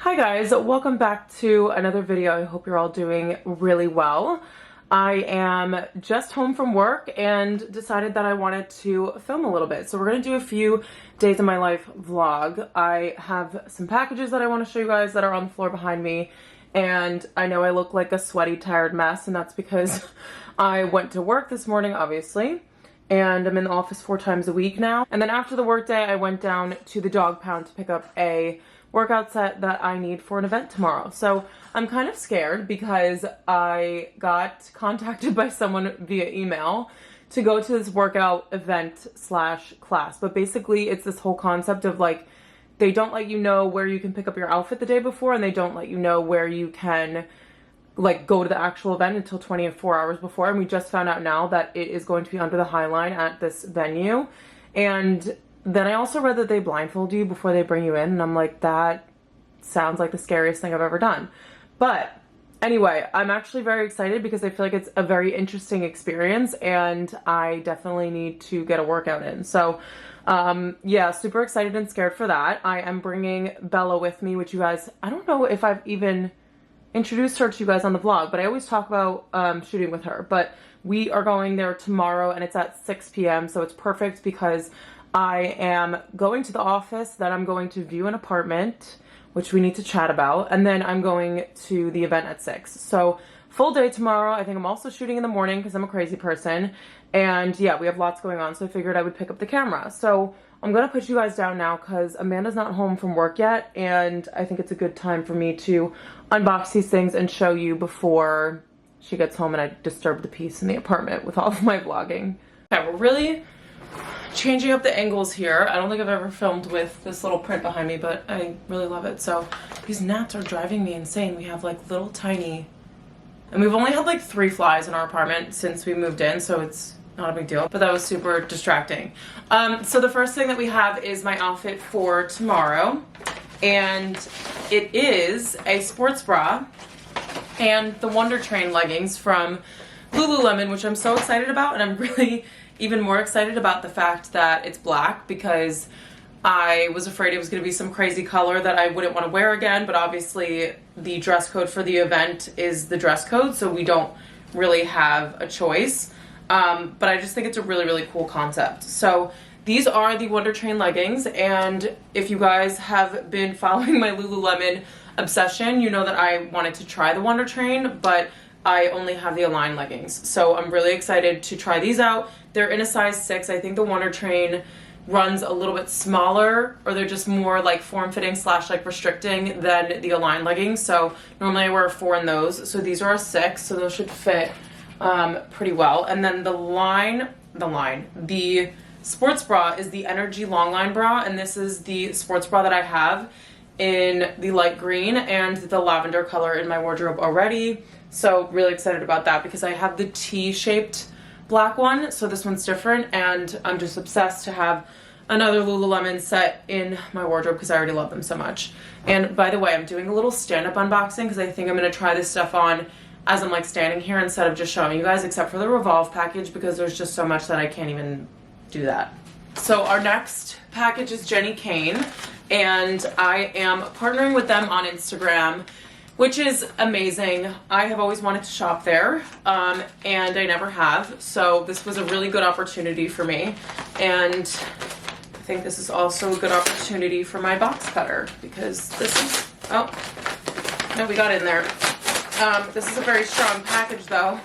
Hi guys, welcome back to another video. I hope you're all doing really well. I am just home from work and decided that I wanted to film a little bit. So we're gonna do a few days of my life vlog. I have some packages that I want to show you guys that are on the floor behind me. And I know I look like a sweaty, tired mess, and that's because I went to work this morning, obviously. And I'm in the office 4 times a week now. And then after the workday, I went down to the dog pound to pick up a workout set that I need for an event tomorrow. So I'm kind of scared because I got contacted by someone via email to go to this workout event slash class. But basically it's this whole concept of like, they don't let you know where you can pick up your outfit the day before, and they don't let you know where you can like go to the actual event until 24 hours before. And we just found out now that it is going to be under the High Line at this venue. And then I also read that they blindfold you before they bring you in, and I'm like, that sounds like the scariest thing I've ever done. But anyway, I'm actually very excited because I feel like it's a very interesting experience and I definitely need to get a workout in. So yeah, super excited and scared for that. I am bringing Bella with me, which you guys, I don't know if I've even introduced her to you guys on the vlog, but I always talk about shooting with her. But we are going there tomorrow and it's at 6 p.m. So it's perfect because I am going to the office, then I'm going to view an apartment, which we need to chat about, and then I'm going to the event at 6. So full day tomorrow. I think I'm also shooting in the morning because I'm a crazy person. And yeah, we have lots going on, so I figured I would pick up the camera. So I'm gonna put you guys down now because Amanda's not home from work yet, and I think it's a good time for me to unbox these things and show you before she gets home and I disturb the peace in the apartment with all of my vlogging. Okay, we're really changing up the angles here. I don't think I've ever filmed with this little print behind me, but I really love it. So these gnats are driving me insane. We have like little tiny, and we've only had like 3 flies in our apartment since we moved in, so it's not a big deal, but that was super distracting. So the first thing that we have is my outfit for tomorrow, and it is a sports bra and the Wonder Train leggings from Lululemon, which I'm so excited about, and I'm really even more excited about the fact that it's black because I was afraid it was going to be some crazy color that I wouldn't want to wear again, but obviously the dress code for the event is the dress code, so we don't really have a choice. But I just think it's a really, really cool concept. So these are the Wonder Train leggings, and if you guys have been following my Lululemon obsession, you know that I wanted to try the Wonder Train, but I only have the Align leggings. So I'm really excited to try these out. They're in a size 6. I think the Wonder Train runs a little bit smaller, or they're just more like form-fitting slash like restricting than the Align leggings. So normally I wear a 4 in those. So these are a 6, so those should fit pretty well. And then the sports bra is the Energy Longline bra, and this is the sports bra that I have in the light green and the lavender color in my wardrobe already. So really excited about that because I have the T-shaped black one, so this one's different, and I'm just obsessed to have another Lululemon set in my wardrobe because I already love them so much. And by the way, I'm doing a little stand-up unboxing because I think I'm going to try this stuff on as I'm like standing here instead of just showing you guys, except for the Revolve package because there's just so much that I can't even do that. So our next package is Jenny Kane, and I am partnering with them on Instagram, which is amazing. I have always wanted to shop there, and I never have. So this was a really good opportunity for me. And I think this is also a good opportunity for my box cutter because this is, oh, no, we got in there. This is a very strong package though.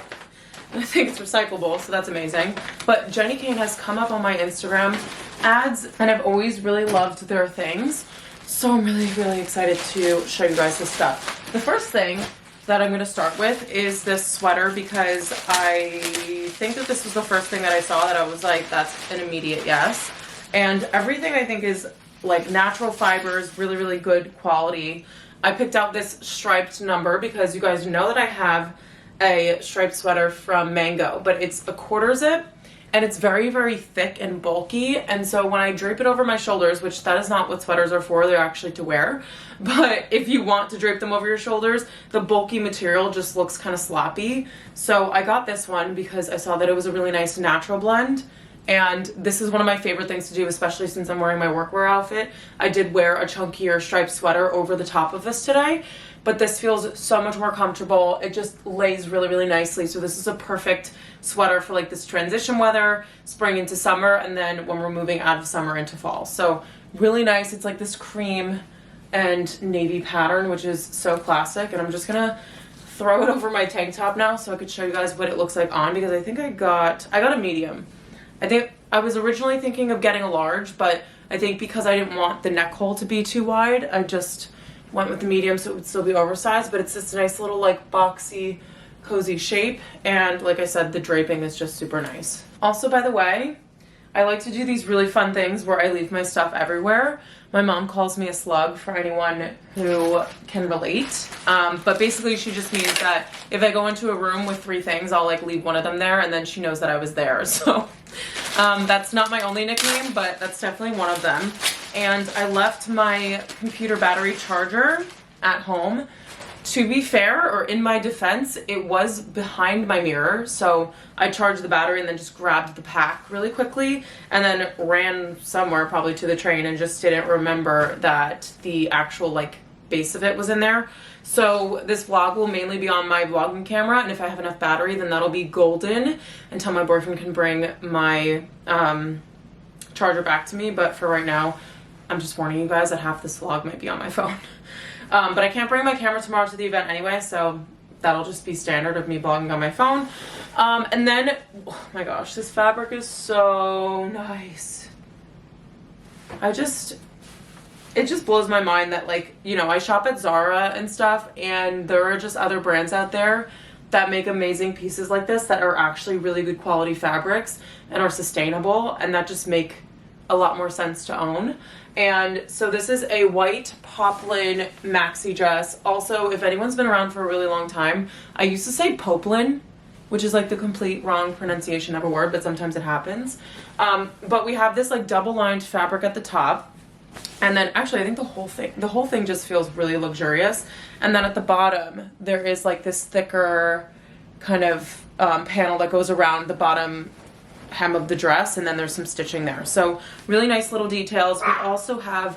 I think it's recyclable, so that's amazing. But Jenny Kane has come up on my Instagram ads, and I've always really loved their things. So I'm really, really excited to show you guys this stuff. The first thing that I'm going to start with is this sweater because I think that this was the first thing that I saw that I was like, that's an immediate yes. And everything I think is like natural fibers, really, really good quality. I picked out this striped number because you guys know that I have a striped sweater from Mango, but it's a 1/4 zip and it's very, very thick and bulky. And so when I drape it over my shoulders, which that is not what sweaters are for, they're actually to wear. But if you want to drape them over your shoulders, the bulky material just looks kind of sloppy. So I got this one because I saw that it was a really nice natural blend. And this is one of my favorite things to do, especially since I'm wearing my workwear outfit. I did wear a chunkier striped sweater over the top of this today, but this feels so much more comfortable. It just lays really, really nicely. So this is a perfect sweater for like this transition weather, spring into summer, and then when we're moving out of summer into fall. So really nice. It's like this cream and navy pattern, which is so classic. And I'm just gonna throw it over my tank top now so I could show you guys what it looks like on, because I think I got a medium. I think I was originally thinking of getting a large, but I think because I didn't want the neck hole to be too wide, I just went with the medium so it would still be oversized, but it's this nice little like boxy, cozy shape. And like I said, the draping is just super nice. Also, by the way, I like to do these really fun things where I leave my stuff everywhere. My mom calls me a slug, for anyone who can relate. But basically she just means that if I go into a room with 3 things, I'll like leave one of them there and then she knows that I was there. So that's not my only nickname, but that's definitely one of them. And I left my computer battery charger at home. To be fair, or in my defense, it was behind my mirror, so I charged the battery and then just grabbed the pack really quickly and then ran somewhere, probably to the train, and just didn't remember that the actual like base of it was in there. So this vlog will mainly be on my vlogging camera, and if I have enough battery, then that'll be golden until my boyfriend can bring my charger back to me. But for right now, I'm just warning you guys that half this vlog might be on my phone. But I can't bring my camera tomorrow to the event anyway, so that'll just be standard of me vlogging on my phone. And then, oh my gosh, this fabric is so nice. It just blows my mind that, like, you know, I shop at Zara and stuff, and there are just other brands out there that make amazing pieces like this that are actually really good quality fabrics and are sustainable, and that just make a lot more sense to own. And so this is a white poplin maxi dress. Also, if anyone's been around for a really long time, I used to say poplin, which is like the complete wrong pronunciation of a word, but sometimes it happens. But we have this like double lined fabric at the top. And then actually I think the whole thing just feels really luxurious. And then at the bottom, there is like this thicker kind of panel that goes around the bottom hem of the dress, and then there's some stitching there. So really nice little details. We also have,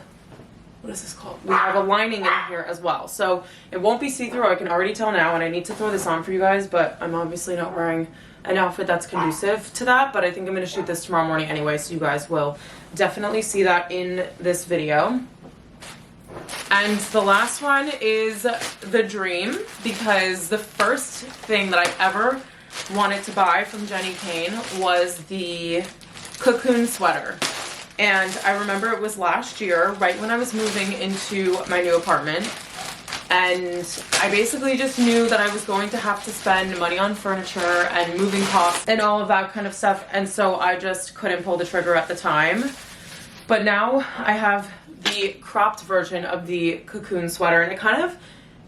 what is this called? We have a lining in here as well. So it won't be see-through, I can already tell now, and I need to throw this on for you guys, but I'm obviously not wearing an outfit that's conducive to that, but I think I'm going to shoot this tomorrow morning anyway, so you guys will definitely see that in this video. And the last one is the dream, because the first thing that I ever wanted to buy from Jenny Kane was the cocoon sweater. And I remember it was last year, right when I was moving into my new apartment. And I basically just knew that I was going to have to spend money on furniture and moving costs and all of that kind of stuff. And so I just couldn't pull the trigger at the time. But now I have the cropped version of the cocoon sweater, and it kind of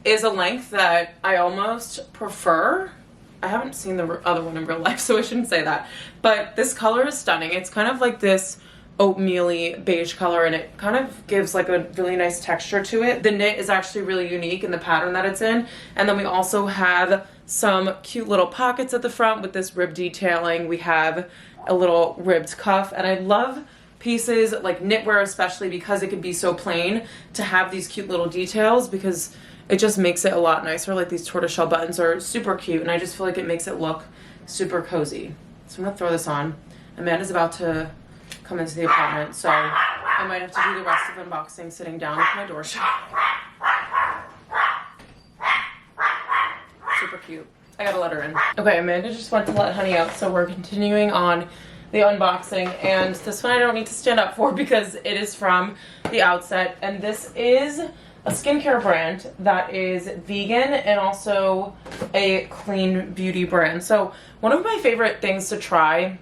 is a length that I almost prefer. I haven't seen the other one in real life, so I shouldn't say that. But this color is stunning. It's kind of like this oatmeal-y beige color, and it kind of gives like a really nice texture to it. The knit is actually really unique in the pattern that it's in. And then we also have some cute little pockets at the front with this rib detailing. We have a little ribbed cuff, and I love pieces like knitwear, especially because it could be so plain, to have these cute little details, because it just makes it a lot nicer. Like these tortoiseshell buttons are super cute, and I just feel like it makes it look super cozy. So I'm gonna throw this on. Amanda's about to come into the apartment, so I might have to do the rest of unboxing sitting down with my door shut. Super cute. I gotta let her in. Okay, Amanda just went to let Honey out, so we're continuing on the unboxing, and this one I don't need to stand up for because it is from the outset, and this is a skincare brand that is vegan and also a clean beauty brand. So one of my favorite things to try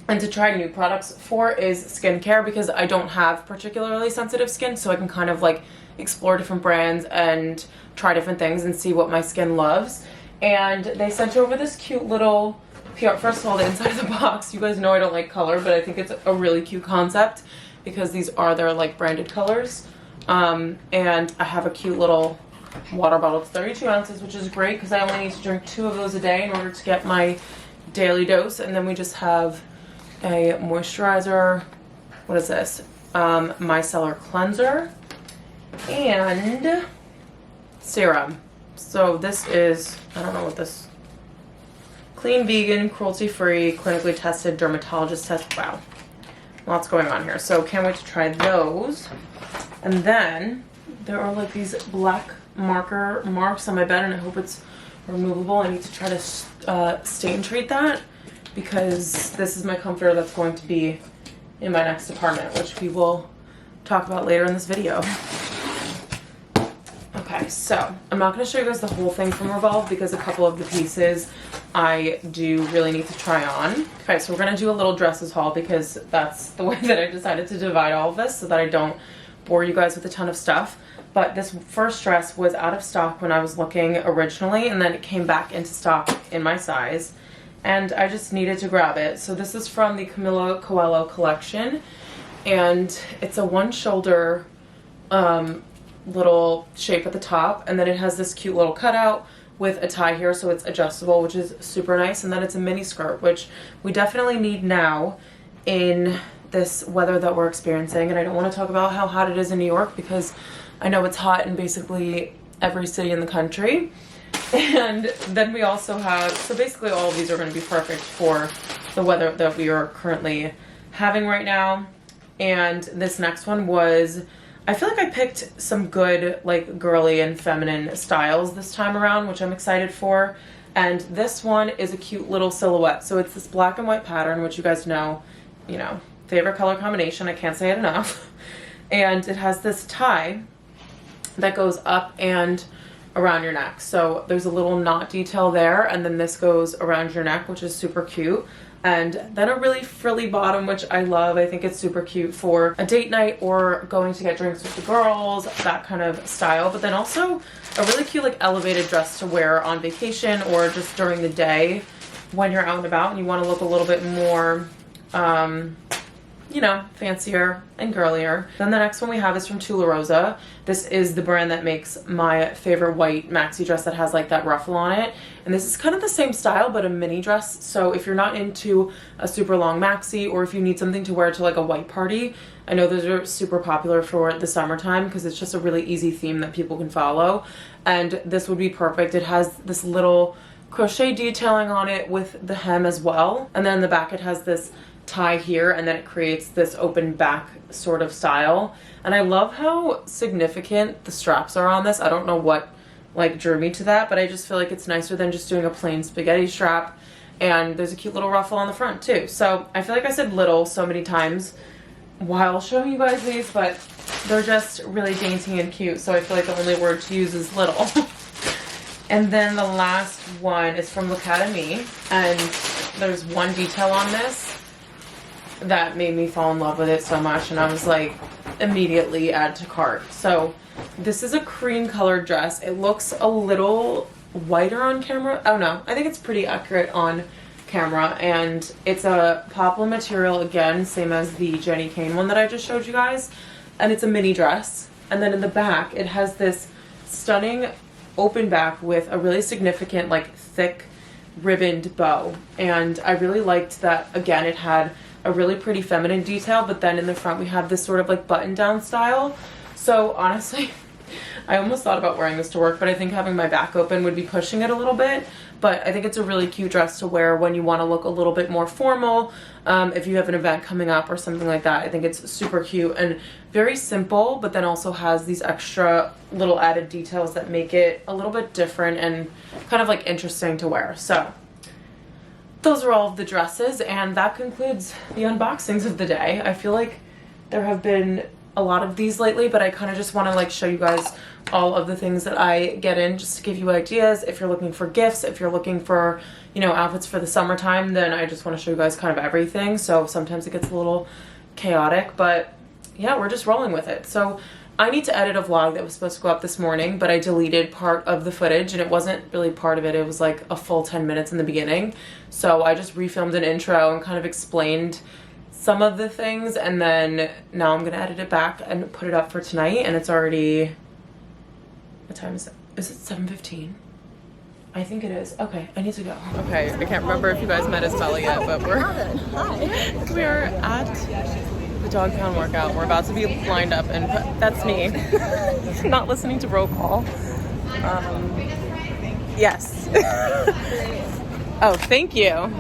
and to try new products for is skincare, because I don't have particularly sensitive skin, so I can kind of like explore different brands and try different things and see what my skin loves. And they sent over this cute little PR. First of all, the inside of the box, you guys know I don't like color, but I think it's a really cute concept because these are their like branded colors. And I have a cute little water bottle. It's 32 ounces, which is great because I only need to drink 2 of those a day in order to get my daily dose. And then we just have a moisturizer. What is this? Micellar cleanser and serum. So this is, I don't know what this, clean, vegan, cruelty-free, clinically tested, dermatologist test. Wow, lots going on here. So can't wait to try those. And then there are like these black marks on my bed, and I hope it's removable. I need to try to stain treat that, because this is my comforter that's going to be in my next apartment, which we will talk about later in this video. Okay, so I'm not going to show you guys the whole thing from Revolve, because a couple of the pieces I do really need to try on. Okay, so we're going to do a little dresses haul, because that's the way that I decided to divide all of this, so that I don't bore you guys with a ton of stuff. But this first dress was out of stock when I was looking originally, and then it came back into stock in my size, and I just needed to grab it. So this is from the Camila Coelho collection, and it's a one shoulder little shape at the top, and then it has this cute little cutout with a tie here, so it's adjustable, which is super nice. And then it's a mini skirt, which we definitely need now in this weather that we're experiencing. And I don't want to talk about how hot it is in New York, because I know it's hot in basically every city in the country. And then we also have, so basically all of these are going to be perfect for the weather that we are currently having right now. And this next one was, I feel like I picked some good like girly and feminine styles this time around, which I'm excited for. And this one is a cute little silhouette. So it's this black and white pattern, which you guys know, favorite color combination. I can't say it enough. And it has this tie that goes up and around your neck. So there's a little knot detail there, and then this goes around your neck, which is super cute. And then a really frilly bottom, which I love. I think it's super cute for a date night or going to get drinks with the girls, that kind of style. But then also a really cute like elevated dress to wear on vacation or just during the day when you're out and about and you want to look a little bit more fancier and girlier. Then the next one we have is from Tula Rosa. This is the brand that makes my favorite white maxi dress that has like that ruffle on it. And this is kind of the same style, but a mini dress. So if you're not into a super long maxi, or if you need something to wear to like a white party, I know those are super popular for the summertime because it's just a really easy theme that people can follow. And this would be perfect. It has this little crochet detailing on it with the hem as well. And then in the back it has this tie here, and then it creates this open back sort of style. And I love how significant the straps are on this. I don't know what like drew me to that, but I just feel like it's nicer than just doing a plain spaghetti strap. And there's a cute little ruffle on the front too. So I feel like I said little so many times while showing you guys these, but they're just really dainty and cute. So I feel like the only word to use is little. And then the last one is from L'Academie, and there's one detail on this that made me fall in love with it so much, and I was like, immediately add to cart. So this is a cream colored dress. It looks a little whiter on camera. Oh no, I think it's pretty accurate on camera, and it's a poplin material again, same as the Jenny Kane one that I just showed you guys, and it's a mini dress. And then in the back it has this stunning open back with a really significant like thick ribboned bow, and I really liked that. Again, it had a really pretty feminine detail, but then in the front we have this sort of like button down style. So honestly, I almost thought about wearing this to work, but I think having my back open would be pushing it a little bit. But I think it's a really cute dress to wear when you want to look a little bit more formal, if you have an event coming up or something like that. I think it's super cute and very simple, but then also has these extra little added details that make it a little bit different and kind of like interesting to wear. So those are all of the dresses, and that concludes the unboxings of the day. I feel like there have been a lot of these lately, but I kind of just want to like show you guys all of the things that I get in, just to give you ideas. If you're looking for gifts, if you're looking for, outfits for the summertime, then I just want to show you guys kind of everything. So sometimes it gets a little chaotic, but yeah, we're just rolling with it. So I need to edit a vlog that was supposed to go up this morning, but I deleted part of the footage, and it wasn't really part of it. It was like a full 10 minutes in the beginning. So I just refilmed an intro and kind of explained some of the things, and then now I'm going to edit it back and put it up for tonight. And it's already, what time is it? Is it 7:15? I think it is. Okay, I need to go. Okay, I can't remember if you guys met Isabella yet, but we're at the dog pound workout. We're about to be lined up, and that's me. Not listening to roll call. Yes. Oh, thank you.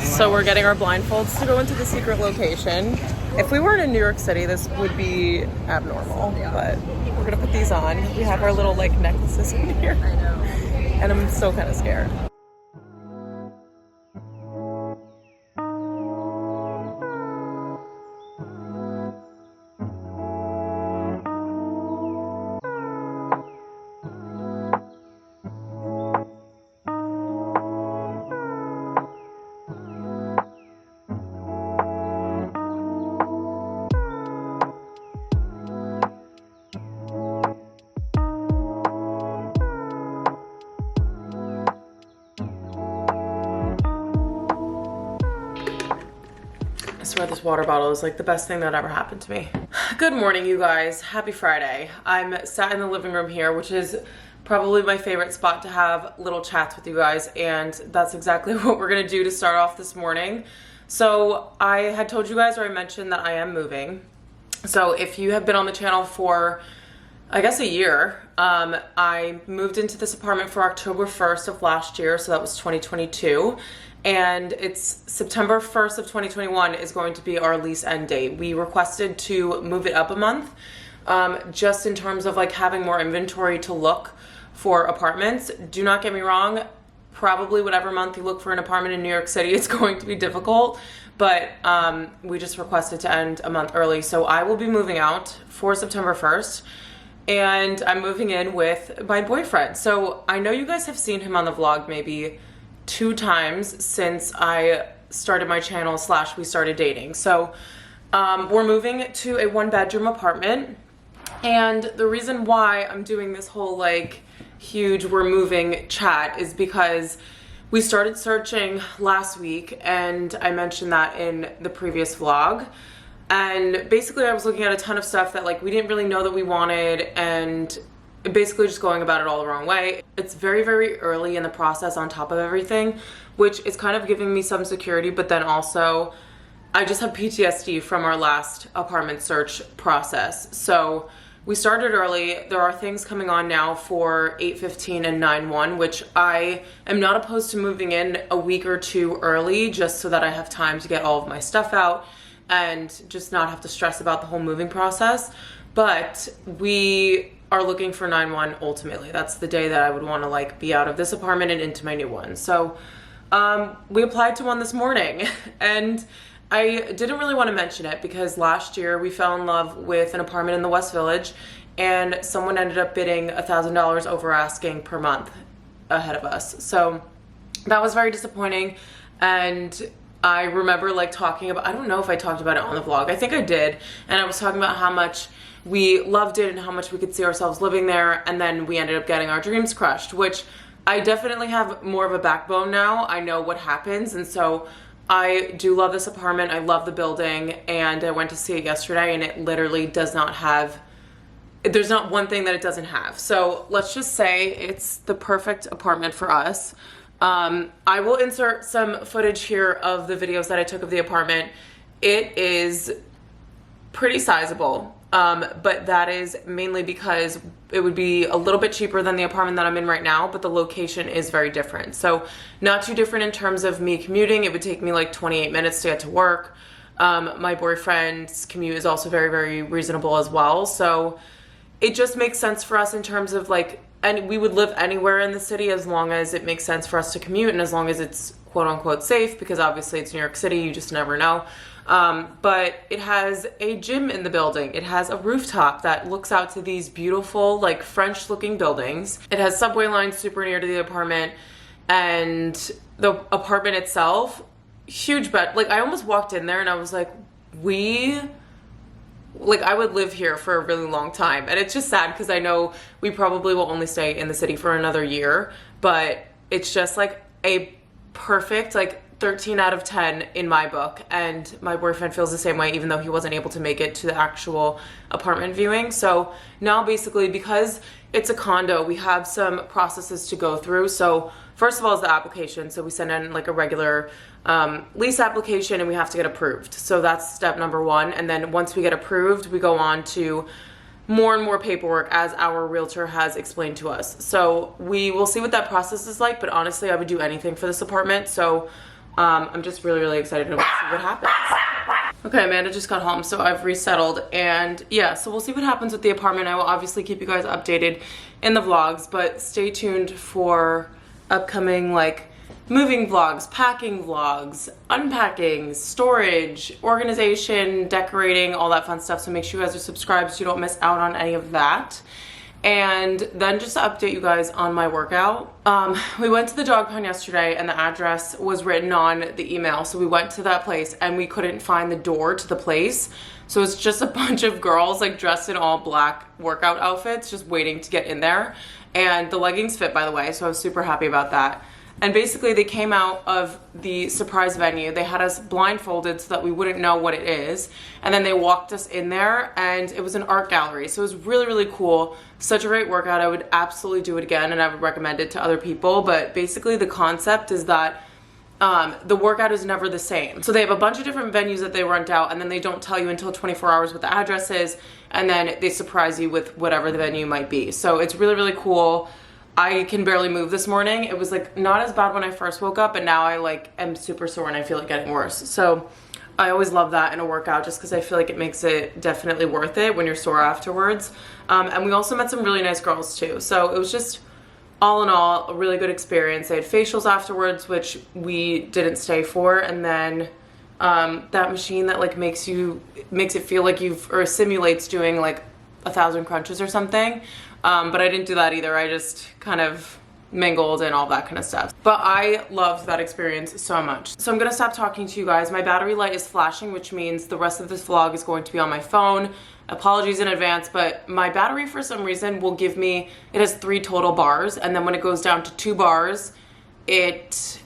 So we're getting our blindfolds to go into the secret location. If we weren't in New York City, this would be abnormal, but we're gonna put these on. We have our little like necklaces in here. I know. And I'm still kind of scared. I swear this water bottle is like the best thing that ever happened to me. Good morning, you guys. Happy Friday. I'm sat in the living room here, which is probably my favorite spot to have little chats with you guys, and that's exactly what we're gonna do to start off this morning. So I had told you guys, or I mentioned, that I am moving. So if you have been on the channel for, I guess, a year, I moved into this apartment for October 1st of last year, so that was 2022. And it's September 1st of 2021 is going to be our lease end date. We requested to move it up a month, just in terms of like having more inventory to look for apartments. Do not get me wrong, probably whatever month you look for an apartment in New York City, it's going to be difficult, but we just requested to end a month early. So I will be moving out for September 1st, and I'm moving in with my boyfriend. So I know you guys have seen him on the vlog maybe 2 times since I started my channel / we started dating. So we're moving to a 1-bedroom apartment, and the reason why I'm doing this whole like huge we're moving chat is because we started searching last week, and I mentioned that in the previous vlog. And basically I was looking at a ton of stuff that like we didn't really know that we wanted, and basically just going about it all the wrong way. It's very, very early in the process on top of everything, which is kind of giving me some security, but then also I just have PTSD from our last apartment search process. So we started early. There are things coming on now for 8/15 and 9/1, which I am not opposed to moving in a week or 2 early, just so that I have time to get all of my stuff out and just not have to stress about the whole moving process. But we are looking for 9/1 ultimately. That's the day that I would want to like be out of this apartment and into my new one. So we applied to one this morning, and I didn't really want to mention it because last year we fell in love with an apartment in the West Village, and someone ended up bidding $1,000 over asking per month ahead of us. So that was very disappointing. And I remember like talking about, I don't know if I talked about it on the vlog, I think I did, and I was talking about how much we loved it and how much we could see ourselves living there, and then we ended up getting our dreams crushed, which I definitely have more of a backbone now. I know what happens, and so I do love this apartment. I love the building, and I went to see it yesterday, and it literally does not have, there's not one thing that it doesn't have. So let's just say it's the perfect apartment for us. I will insert some footage here of the videos that I took of the apartment. It is pretty sizable, but that is mainly because it would be a little bit cheaper than the apartment that I'm in right now, but the location is very different. So not too different in terms of me commuting. It would take me like 28 minutes to get to work. My boyfriend's commute is also very, very reasonable as well. So it just makes sense for us in terms of like, and we would live anywhere in the city as long as it makes sense for us to commute, and as long as it's quote unquote safe, because obviously it's New York City, you just never know. But it has a gym in the building. It has a rooftop that looks out to these beautiful, like French looking buildings. It has subway lines super near to the apartment, and the apartment itself, huge bed. Like I almost walked in there and I was like, I would live here for a really long time. And it's just sad because I know we probably will only stay in the city for another year, but it's just like a perfect like 13 out of 10 in my book, and my boyfriend feels the same way, even though he wasn't able to make it to the actual apartment viewing. So now basically, because it's a condo, we have some processes to go through. So first of all is the application. So we send in like a regular lease application, and we have to get approved. So that's step number one. And then once we get approved, we go on to more and more paperwork, as our realtor has explained to us. So we will see what that process is like, but honestly, I would do anything for this apartment. So I'm just really, really excited to see what happens. Okay, Amanda just got home, so I've resettled, and yeah, so we'll see what happens with the apartment. I will obviously keep you guys updated in the vlogs, but stay tuned for upcoming like moving vlogs, packing vlogs, unpacking, storage, organization, decorating, all that fun stuff. So make sure you guys are subscribed so you don't miss out on any of that. And then just to update you guys on my workout, we went to the dog pound yesterday, and the address was written on the email. So we went to that place and we couldn't find the door to the place. So it's just a bunch of girls like dressed in all black workout outfits just waiting to get in there. And the leggings fit, by the way, so I was super happy about that. And basically they came out of the surprise venue. They had us blindfolded so that we wouldn't know what it is. And then they walked us in there, and it was an art gallery. So it was really, really cool. Such a great workout. I would absolutely do it again, and I would recommend it to other people. But basically the concept is that the workout is never the same. So they have a bunch of different venues that they rent out, and then they don't tell you until 24 hours what the address is. And then they surprise you with whatever the venue might be. So it's really, really cool. I can barely move this morning. It was like not as bad when I first woke up, and now I like am super sore and I feel it getting worse. So I always love that in a workout, just because I feel like it makes it definitely worth it when you're sore afterwards. And we also met some really nice girls too. So it was just all in all a really good experience. They had facials afterwards, which we didn't stay for, and then that machine that like makes it feel like or simulates doing like 1,000 crunches or something. But I didn't do that either. I just kind of mingled and all that kind of stuff. But I loved that experience so much. So I'm gonna stop talking to you guys. My battery light is flashing, which means the rest of this vlog is going to be on my phone. Apologies in advance, but my battery for some reason will give me, it has 3 total bars, and then when it goes down to 2 bars, it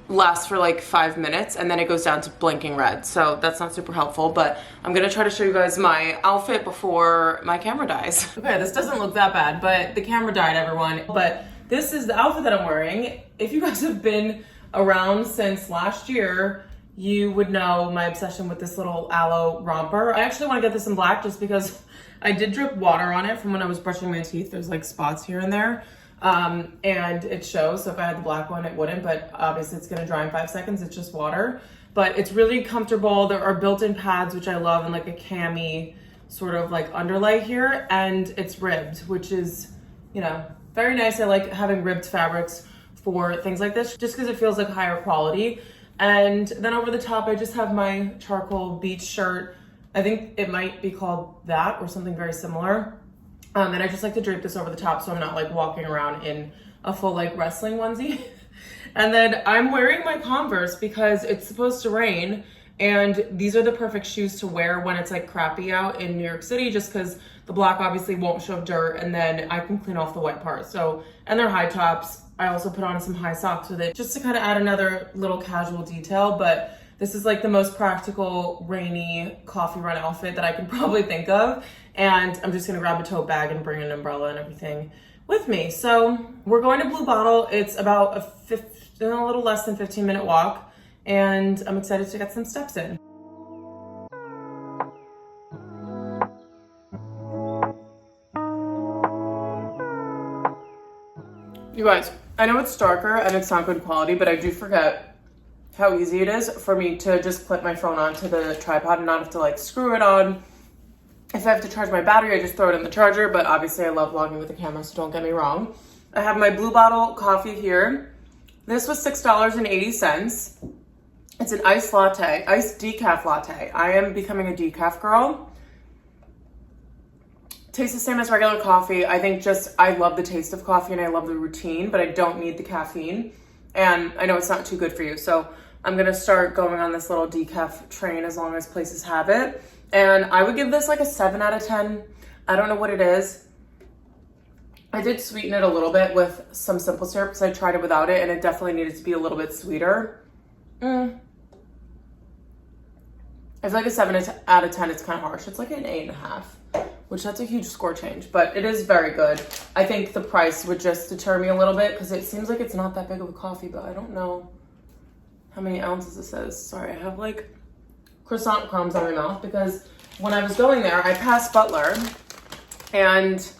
lasts for like 5 minutes, and then it goes down to blinking red. So that's not super helpful, but I'm gonna try to show you guys my outfit before my camera dies. Okay, this doesn't look that bad, but the camera died, everyone. But this is the outfit that I'm wearing. If you guys have been around since last year, you would know my obsession with this little aloe romper. I actually want to get this in black just because I did drip water on it from when I was brushing my teeth. There's like spots here and there. And it shows, so if I had the black one, it wouldn't, but obviously it's gonna dry in 5 seconds. It's just water, but it's really comfortable. There are built-in pads, which I love, and like a cami sort of like underlay here, and it's ribbed, which is, you know, very nice. I like having ribbed fabrics for things like this, just because it feels like higher quality. And then over the top, I just have my charcoal beach shirt. I think it might be called that or something very similar. And I just like to drape this over the top so I'm not like walking around in a full like wrestling onesie. And then I'm wearing my Converse because it's supposed to rain, and these are the perfect shoes to wear when it's like crappy out in New York City, just because the black obviously won't show dirt, and then I can clean off the white part. So, and they're high tops. I also put on some high socks with it just to kind of add another little casual detail, but this is like the most practical rainy coffee run outfit that I can probably think of. And I'm just gonna grab a tote bag and bring an umbrella and everything with me. So we're going to Blue Bottle. It's about a little less than 15-minute walk, and I'm excited to get some steps in. You guys, I know it's darker and it's not good quality, but I do forget how easy it is for me to just clip my phone onto the tripod and not have to like screw it on. If I have to charge my battery, I just throw it in the charger, but obviously I love vlogging with the camera, so don't get me wrong. I have my Blue Bottle coffee here. This was $6.80. It's an iced decaf latte. I am becoming a decaf girl. Tastes the same as regular coffee. I think I love the taste of coffee and I love the routine, but I don't need the caffeine. And I know it's not too good for you, so I'm gonna start going on this little decaf train as long as places have it. And I would give this like a 7 out of 10. I don't know what it is. I did sweeten it a little bit with some simple syrup because I tried it without it, and it definitely needed to be a little bit sweeter. I feel like a 7 out of 10 is kind of harsh. It's like an 8.5, which that's a huge score change, but it is very good. I think the price would just deter me a little bit because it seems like it's not that big of a coffee, but I don't know how many ounces this is. Sorry, I have like croissant crumbs on my mouth because when I was going there, I passed Butler, and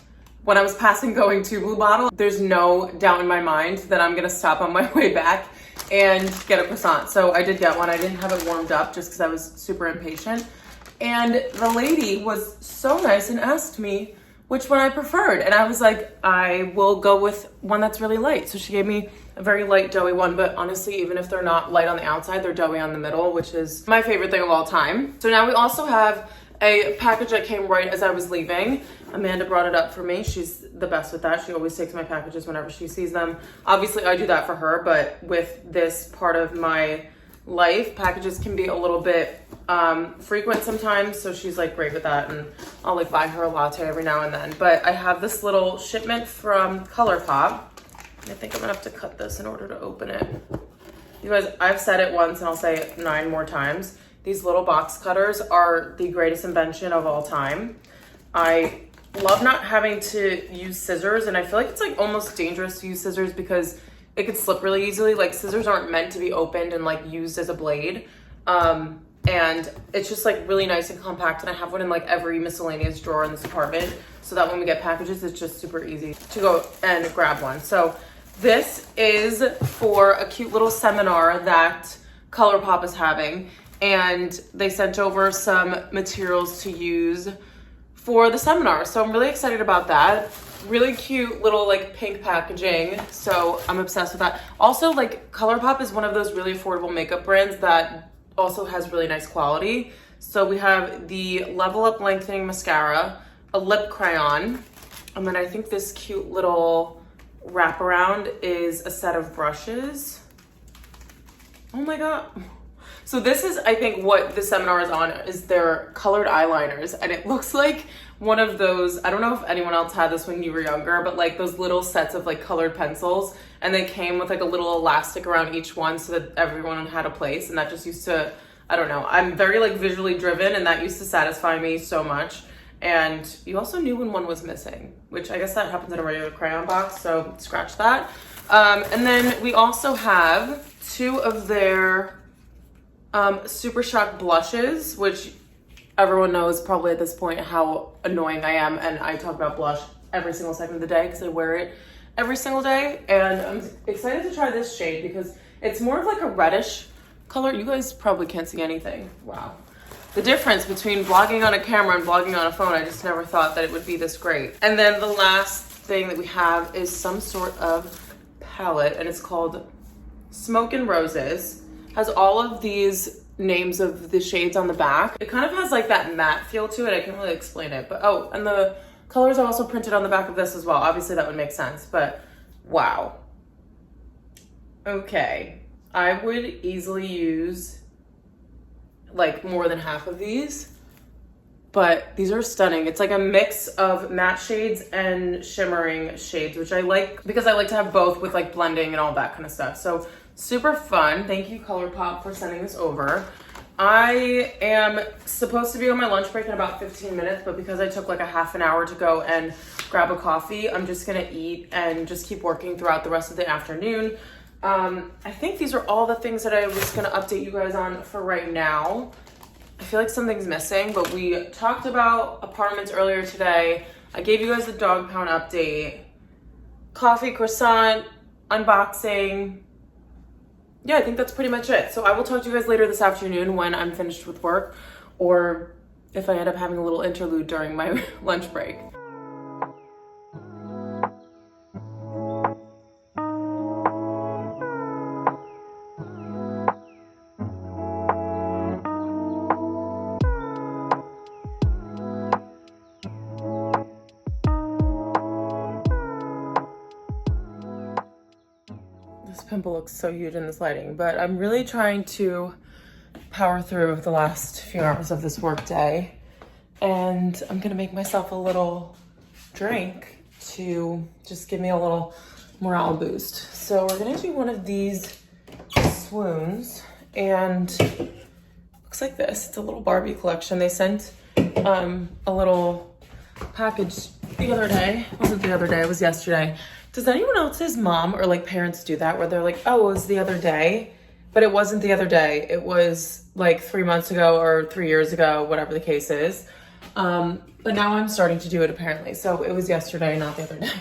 when I was passing going to Blue Bottle, there's no doubt in my mind that I'm gonna stop on my way back and get a croissant. So I did get one. I didn't have it warmed up just because I was super impatient. And the lady was so nice and asked me which one I preferred. And I was like, I will go with one that's really light. So she gave me a very light doughy one, but honestly, even if they're not light on the outside, they're doughy on the middle, which is my favorite thing of all time. So now we also have a package that came right as I was leaving. Amanda brought it up for me. She's the best with that. She always takes my packages whenever she sees them. Obviously, I do that for her, but with this part of my life, packages can be a little bit frequent sometimes, so she's like great with that, and I'll like buy her a latte every now and then. But I have this little shipment from ColourPop. I think I'm gonna have to cut this in order to open it. You guys, I've said it once and I'll say it 9 more times. These little box cutters are the greatest invention of all time. I love not having to use scissors, and I feel like it's like almost dangerous to use scissors because it could slip really easily. Like scissors aren't meant to be opened and like used as a blade. And it's just like really nice and compact, and I have one in like every miscellaneous drawer in this apartment so that when we get packages, it's just super easy to go and grab one. So this is for a cute little seminar that ColourPop is having, and they sent over some materials to use for the seminar. So I'm really excited about that. Really cute little like pink packaging. So I'm obsessed with that. Also, like ColourPop is one of those really affordable makeup brands that also has really nice quality. So we have the Level Up Lengthening Mascara, a lip crayon, and then I think this cute little wraparound is a set of brushes. Oh my God. So this is, I think, what the seminar is on, is their colored eyeliners. And it looks like one of those, I don't know if anyone else had this when you were younger, but like those little sets of like colored pencils. And they came with like a little elastic around each one so that everyone had a place. And that just used to, I don't know, I'm very like visually driven, and that used to satisfy me so much. And you also knew when one was missing, which I guess that happens in a regular crayon box. So scratch that. And then we also have 2 of their Super Shock blushes, which everyone knows probably at this point how annoying I am, and I talk about blush every single second of the day because I wear it every single day. And I'm excited to try this shade because it's more of like a reddish color. You guys probably can't see anything. Wow. The difference between vlogging on a camera and vlogging on a phone, I just never thought that it would be this great. And then the last thing that we have is some sort of palette, and it's called Smoke and Roses. Has all of these names of the shades on the back. It kind of has like that matte feel to it. I can't really explain it, but oh, and the colors are also printed on the back of this as well. Obviously that would make sense, but wow. Okay, I would easily use like more than half of these, but these are stunning. It's like a mix of matte shades and shimmering shades, which I like because I like to have both with like blending and all that kind of stuff. So super fun. Thank you, ColourPop, for sending this over. I am supposed to be on my lunch break in about 15 minutes, but because I took like a half an hour to go and grab a coffee, I'm just gonna eat and just keep working throughout the rest of the afternoon. I think these are all the things that I was gonna update you guys on for right now. I feel like something's missing, but we talked about apartments earlier today. I gave you guys the dog pound update, coffee, croissant, unboxing. Yeah, I think that's pretty much it. So I will talk to you guys later this afternoon when I'm finished with work, or if I end up having a little interlude during my lunch break. This pimple looks so huge in this lighting, but I'm really trying to power through the last few hours of this work day, and I'm gonna make myself a little drink to just give me a little morale boost. So we're gonna do one of these swoons, and looks like this. It's a little Barbie collection. They sent a little package the other day. It wasn't the other day, it was yesterday. Does anyone else's mom or like parents do that where they're like, oh, it was the other day, but it wasn't the other day. It was like 3 months ago or 3 years ago, whatever the case is. But now I'm starting to do it apparently. So it was yesterday, not the other day.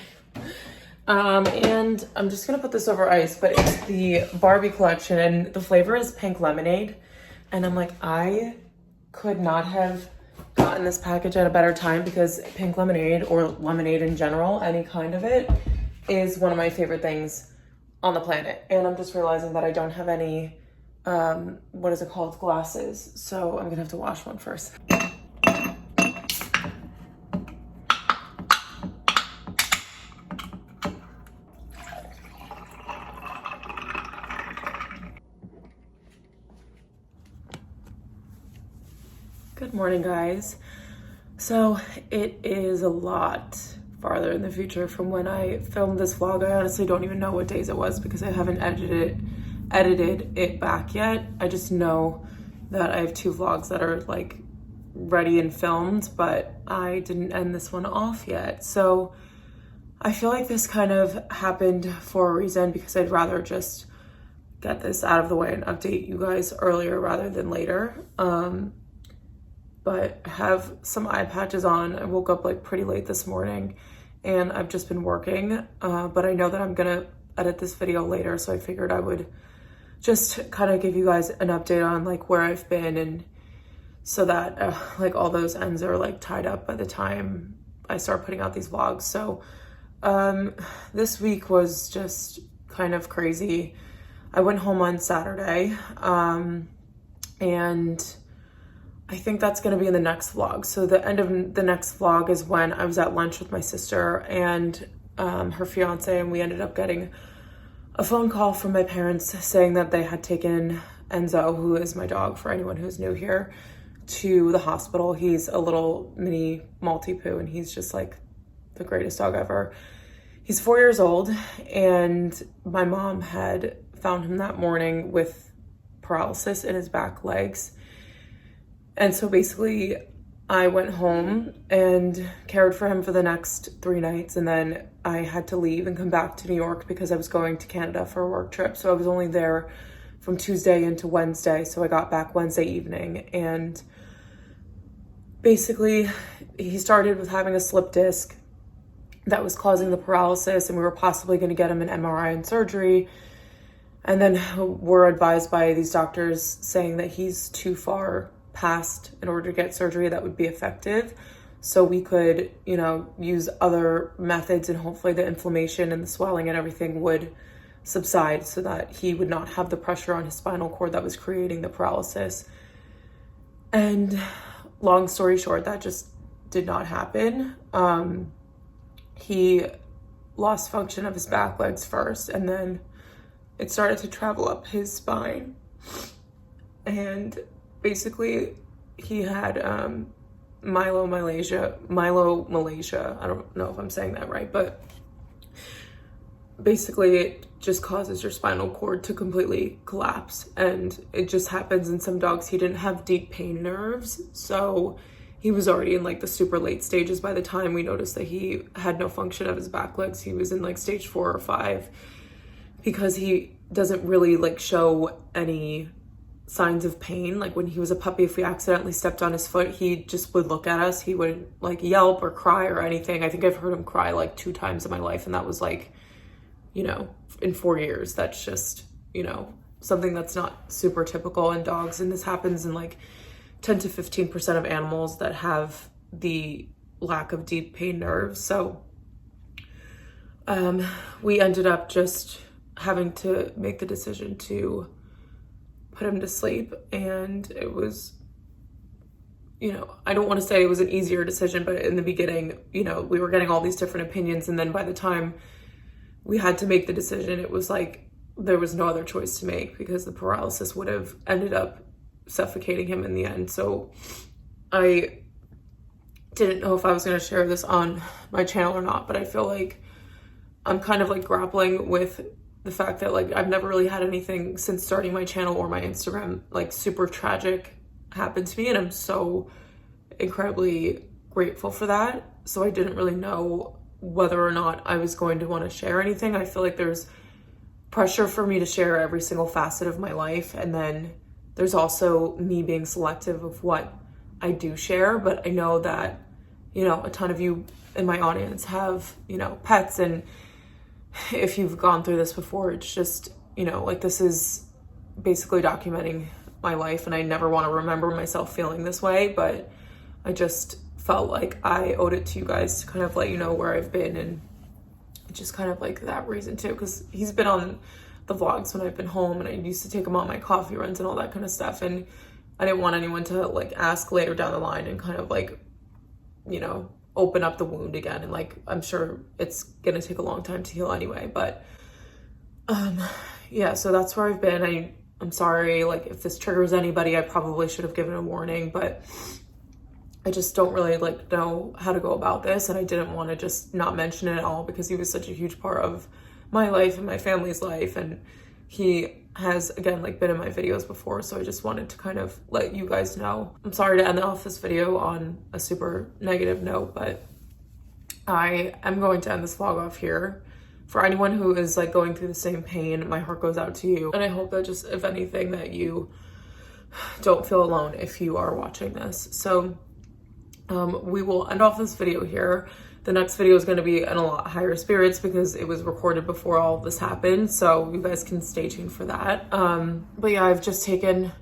And I'm just gonna put this over ice, but it's the Barbie collection and the flavor is pink lemonade. And I'm like, I could not have gotten this package at a better time because pink lemonade or lemonade in general, any kind of it, is one of my favorite things on the planet. And I'm just realizing that I don't have any, what is it called, glasses. So I'm gonna have to wash one first. Good morning, guys. So it is a lot farther in the future from when I filmed this vlog. I honestly don't even know what days it was because I haven't edited it back yet. I just know that I have 2 vlogs that are like ready and filmed, but I didn't end this one off yet. So I feel like this kind of happened for a reason because I'd rather just get this out of the way and update you guys earlier rather than later. But I have some eye patches on. I woke up like pretty late this morning and I've just been working, but I know that I'm gonna edit this video later, so I figured I would just kind of give you guys an update on like where I've been, and so that like all those ends are like tied up by the time I start putting out these vlogs. So this week was just kind of crazy. I went home on Saturday, and I think that's going to be in the next vlog. So the end of the next vlog is when I was at lunch with my sister and her fiance, and we ended up getting a phone call from my parents saying that they had taken Enzo, who is my dog for anyone who's new here, to the hospital. He's a little mini Maltipoo and he's just like the greatest dog ever. He's 4 years old, and my mom had found him that morning with paralysis in his back legs. And so basically I went home and cared for him for the next 3 nights. And then I had to leave and come back to New York because I was going to Canada for a work trip. So I was only there from Tuesday into Wednesday. So I got back Wednesday evening, and basically he started with having a slip disc that was causing the paralysis, and we were possibly going to get him an MRI and surgery. And then we're advised by these doctors saying that he's too far past in order to get surgery that would be effective. So we could, you know, use other methods, and hopefully the inflammation and the swelling and everything would subside so that he would not have the pressure on his spinal cord that was creating the paralysis. And long story short, that just did not happen. He lost function of his back legs first, and then it started to travel up his spine. And basically he had myelomalacia. I don't know if I'm saying that right, but basically it just causes your spinal cord to completely collapse, and it just happens in some dogs. He didn't have deep pain nerves, so he was already in like the super late stages. By the time we noticed that he had no function of his back legs, he was in like stage 4 or 5, because he doesn't really like show any signs of pain. Like when he was a puppy, if we accidentally stepped on his foot, he just would look at us. He wouldn't like yelp or cry or anything. I think I've heard him cry like 2 times in my life, and that was like, you know, in 4 years. That's just, you know, something that's not super typical in dogs, and this happens in like 10 to 15% of animals that have the lack of deep pain nerves. So we ended up just having to make the decision to put him to sleep, and it was, you know, I don't want to say it was an easier decision, but in the beginning, you know, we were getting all these different opinions, and then by the time we had to make the decision, it was like there was no other choice to make because the paralysis would have ended up suffocating him in the end. So I didn't know if I was going to share this on my channel or not, but I feel like I'm kind of like grappling with the fact that like I've never really had anything since starting my channel or my Instagram like super tragic happen to me, and I'm so incredibly grateful for that. So I didn't really know whether or not I was going to want to share anything. I feel like there's pressure for me to share every single facet of my life, and then there's also me being selective of what I do share. But I know that, you know, a ton of you in my audience have, you know, pets, and if you've gone through this before, it's just, you know, like this is basically documenting my life, and I never want to remember myself feeling this way, but I just felt like I owed it to you guys to kind of let you know where I've been, and just kind of like that reason too, because he's been on the vlogs when I've been home, and I used to take him on my coffee runs and all that kind of stuff, and I didn't want anyone to like ask later down the line and kind of like, you know, open up the wound again. And like, I'm sure it's gonna take a long time to heal anyway, but yeah, so that's where I've been. I'm sorry, like if this triggers anybody, I probably should have given a warning, but I just don't really like know how to go about this, and I didn't want to just not mention it at all because he was such a huge part of my life and my family's life, and he has, again, like been in my videos before, so I just wanted to kind of let you guys know. I'm sorry to end off this video on a super negative note, but I am going to end this vlog off here. For anyone who is like going through the same pain, my heart goes out to you, and I hope that just, if anything, that you don't feel alone if you are watching this. So we will end off this video here. The next video is going to be in a lot higher spirits because it was recorded before all this happened, so you guys can stay tuned for that. But yeah, I've just taken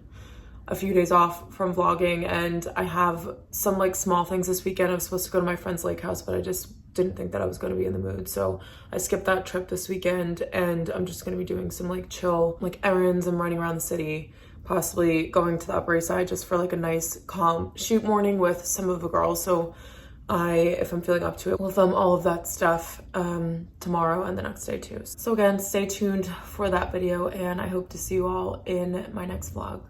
a few days off from vlogging, and I have some like small things this weekend. I was supposed to go to my friend's lake house, but I just didn't think that I was going to be in the mood, so I skipped that trip this weekend, and I'm just going to be doing some like chill like errands and running around the city, possibly going to the Upper East Side just for like a nice calm shoot morning with some of the girls. So if I'm feeling up to it, we'll film all of that stuff tomorrow and the next day too. So again, stay tuned for that video, and I hope to see you all in my next vlog.